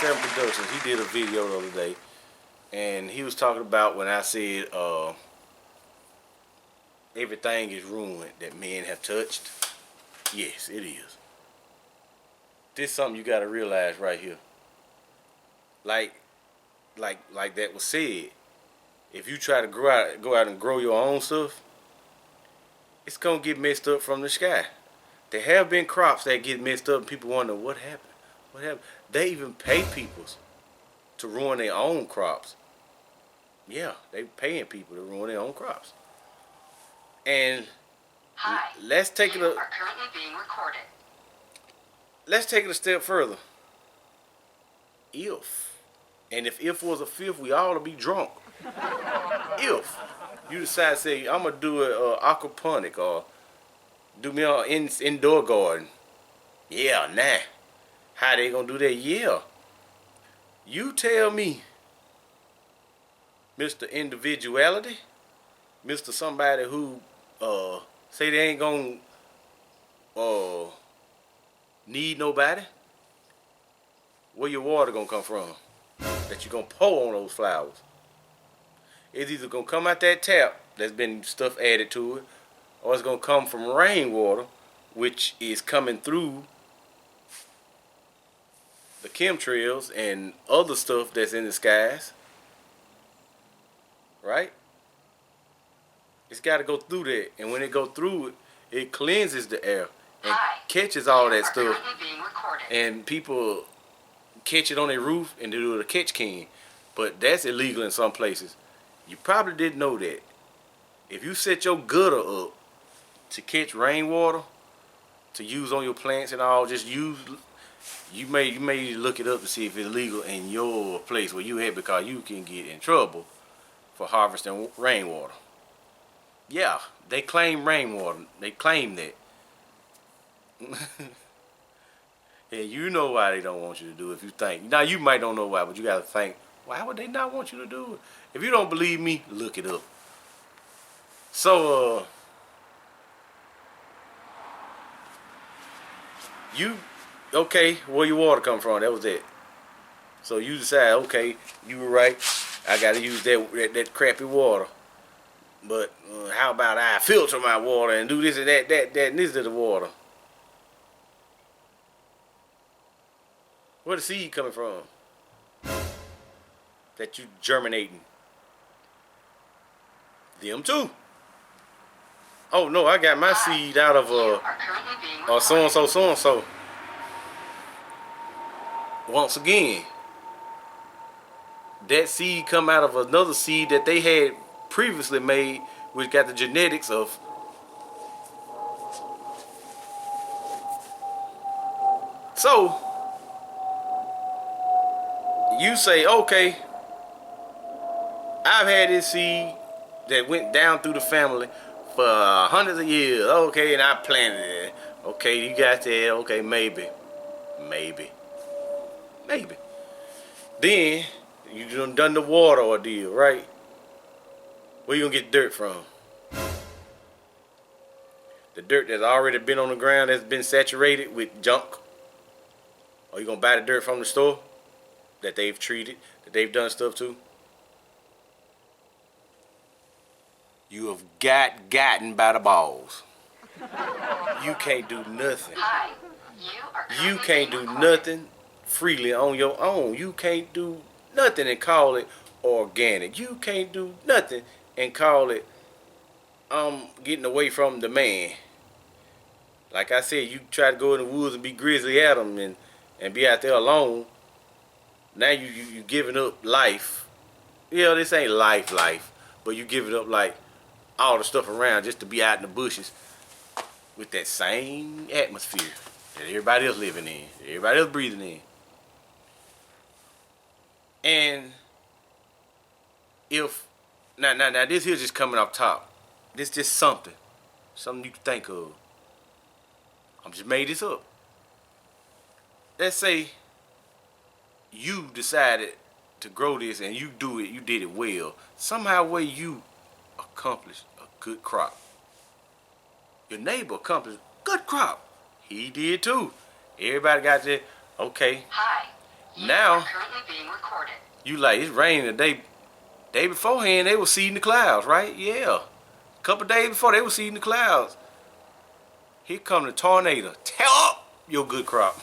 Seven Productions, he did a video the other day, and he was talking about when I said everything is ruined that men have touched. Yes, it is. This is something you got to realize right here. Like that was said. If you try to go out and grow your own stuff, it's gonna get messed up from the sky. There have been crops that get messed up, and people wonder what happened. What happened? They even pay people to ruin their own crops. Yeah, they paying people to ruin their own crops. And Hi, let's take it you are currently being recorded. Let's take it a step further. If was a fifth, we all to be drunk. If you decide to say I'm gonna do it aquaponic or do me an indoor garden, yeah, nah. How they gonna do that? Yeah. You tell me, Mr. Individuality, Mr. Somebody who say they ain't gonna need nobody. Where your water gonna come from? That you gonna pour on those flowers? It's either gonna come out that tap that's been stuff added to it, or it's gonna come from rainwater, which is coming through the chemtrails and other stuff that's in the skies. Right? It's got to go through that, and when it go through it, it cleanses the air and catches all that stuff. And people catch it on their roof and they do it a catch can, but that's illegal in some places. You probably didn't know that. If you set your gutter up to catch rainwater to use on your plants and all, just use. You may look it up to see if it's legal in your place where you at, because you can get in trouble for harvesting rainwater. Yeah, they claim rainwater. They claim that. And you know why they don't want you to do it if you think. Now, you might don't know why, but you got to think, why would they not want you to do it? If you don't believe me, look it up. So, okay, where your water come from? That was it. So you decide, okay, you were right. I got to use that crappy water. But how about I filter my water and do this and that and this to the water? Where the seed coming from? That you germinating? Them too. Oh no, I got my seed out of so. Once again, that seed come out of another seed that they had previously made, which got the genetics of. So you say, okay, I've had this seed that went down through the family for hundreds of years. Okay, and I planted it. Okay, you got that. Okay, maybe. Then you done the water ordeal, right? Where you gonna get dirt from? The dirt that's already been on the ground, that's been saturated with junk? Or you gonna buy the dirt from the store that they've treated, that they've done stuff to? You have gotten by the balls. You can't do nothing. You can't do nothing freely on your own. You can't do nothing and call it organic. You can't do nothing and call it getting away from the man. Like I said, you try to go in the woods and be Grizzly Adam and be out there alone. Now you giving up life. Yeah, this ain't life, but you giving up like all the stuff around just to be out in the bushes with that same atmosphere that everybody else living in, everybody else breathing in. And if now this here just coming off top. This just something you can think of. I'm just made this up. Let's say you decided to grow this and you did it well. Somehow way you accomplished a good crop. Your neighbor accomplished a good crop. He did too. Everybody got that. Okay. Hi. You Now, are currently being recorded. you like, it's raining the day beforehand, they were seeding the clouds, right? Yeah. A couple days before, they were seeding the clouds. Here come the tornado. Tear up your good crop.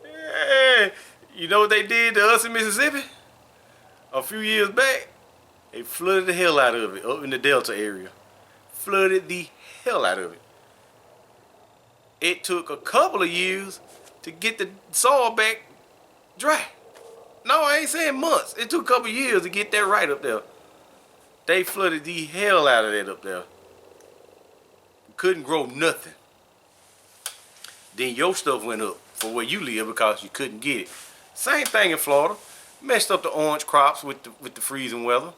Hey, you know what they did to us in Mississippi? A few years back, they flooded the hell out of it up in the Delta area. Flooded the hell out of it. It took a couple of years to get the soil back dry. No, I ain't saying months. It took a couple of years to get that right up there. They flooded the hell out of that up there. Couldn't grow nothing. Then your stuff went up for where you live because you couldn't get it. Same thing in Florida. Messed up the orange crops with the freezing weather.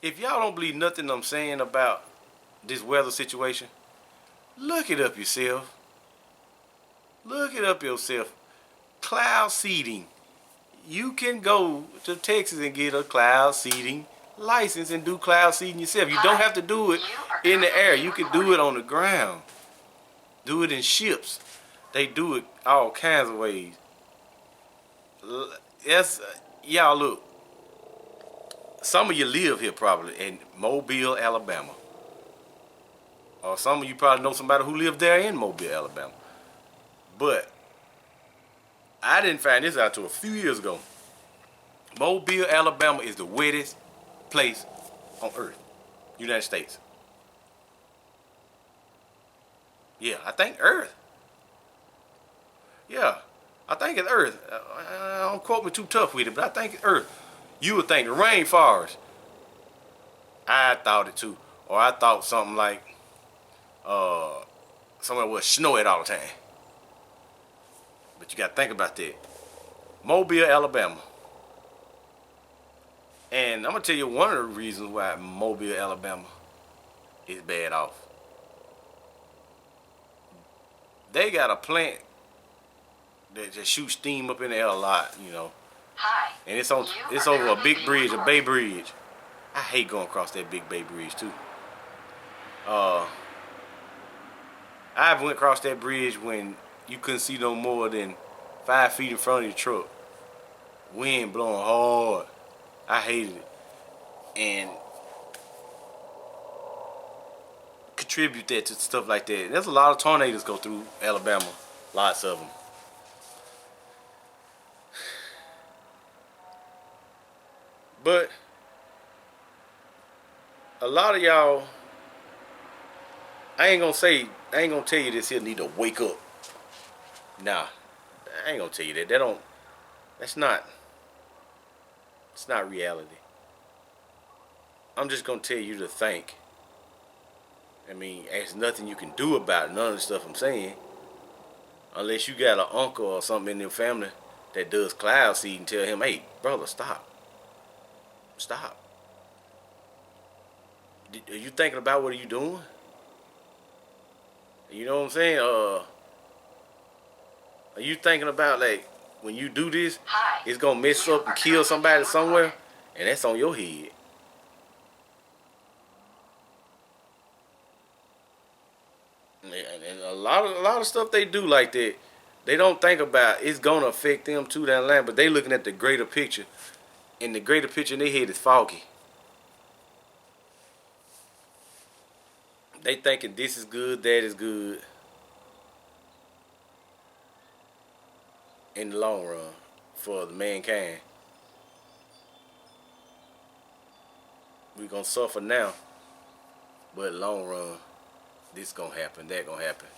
If y'all don't believe nothing I'm saying about this weather situation, look it up yourself. Look it up yourself. Cloud seeding. You can go to Texas and get a cloud seeding license and do cloud seeding yourself. You don't have to do it in the air. You can do it on the ground. Do it in ships. They do it all kinds of ways. Yes, y'all look. Some of you live here probably in Mobile, Alabama. Or some of you probably know somebody who lived there in Mobile, Alabama. But I didn't find this out till a few years ago. Mobile, Alabama is the wettest place on earth, United States. Yeah, I think Earth. Yeah, I think it's Earth. Don't quote me too tough with it, but I think it's Earth. You would think the rainforest. I thought it too. Or I thought something like somewhere where it snowed all the time. But you gotta think about that. Mobile, Alabama. And I'm gonna tell you one of the reasons why Mobile, Alabama is bad off. They got a plant that just shoots steam up in the air a lot, you know. Hi. And it's over a big bridge, a Bay Bridge. I hate going across that big Bay Bridge too. I went across that bridge when you couldn't see no more than 5 feet in front of your truck. Wind blowing hard. I hated it. And contribute that to stuff like that. There's a lot of tornadoes go through Alabama. Lots of them. But a lot of y'all, I ain't gonna tell you this here need to wake up. Nah, I ain't gonna tell you that. It's not reality. I'm just gonna tell you to think. I mean, there's nothing you can do about it, none of the stuff I'm saying. Unless you got an uncle or something in your family that does cloud seed and tell him, hey, brother, stop. Stop. Are you thinking about what are you doing? You know what I'm saying? Are you thinking about, like, when you do this, it's going to mess up and kill somebody somewhere? And that's on your head. And a lot of stuff they do like that, they don't think about it's going to affect them too down the line, but they looking at the greater picture. And the greater picture in their head is foggy. They thinking this is good, that is good. In the long run, for the mankind. We gonna suffer now, but long run, this gonna happen, that gonna happen.